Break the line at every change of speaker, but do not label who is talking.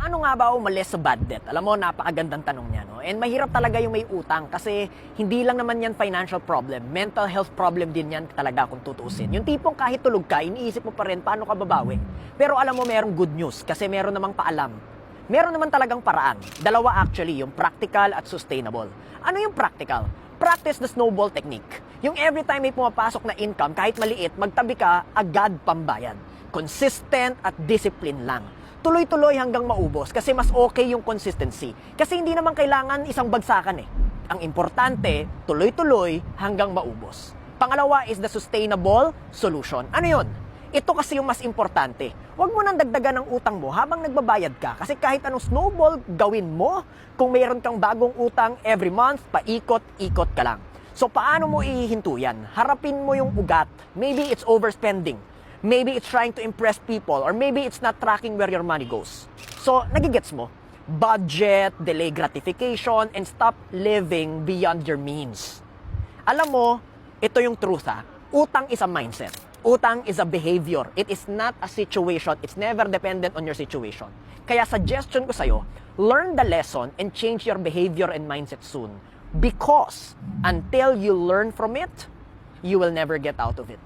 Ano nga ba umalis sa bad debt? Alam mo, napakagandang tanong niya, no? And mahirap talaga yung may utang kasi hindi lang naman yan financial problem. Mental health problem din yan talaga kung tutuusin. Yung tipong kahit tulog ka, iniisip mo pa rin paano ka babawi. Pero alam mo, merong good news kasi meron namang paalam. Meron naman talagang paraan. Dalawa actually, yung practical at sustainable. Ano yung practical? Practice the snowball technique. Yung every time may pumapasok na income, kahit maliit, magtabi ka, agad pambayad. Consistent at discipline lang. Tuloy-tuloy hanggang maubos kasi mas okay yung consistency. Kasi hindi naman kailangan isang bagsakan eh. Ang importante, tuloy-tuloy hanggang maubos. Pangalawa is the sustainable solution. Ano yun? Ito kasi yung mas importante. Huwag mo nang dagdagan ng utang mo habang nagbabayad ka. Kasi kahit anong snowball gawin mo, kung mayroon kang bagong utang every month, paikot-ikot ka lang. So paano mo ihihinto yan? Harapin mo yung ugat. Maybe it's overspending. Maybe it's trying to impress people, or maybe it's not tracking where your money goes. So, nagigets mo? Budget, delay gratification, and stop living beyond your means. Alam mo, ito yung truth ha. Utang is a mindset. Utang is a behavior. It is not a situation. It's never dependent on your situation. Kaya suggestion ko sa'yo, learn the lesson and change your behavior and mindset soon. Because until you learn from it, you will never get out of it.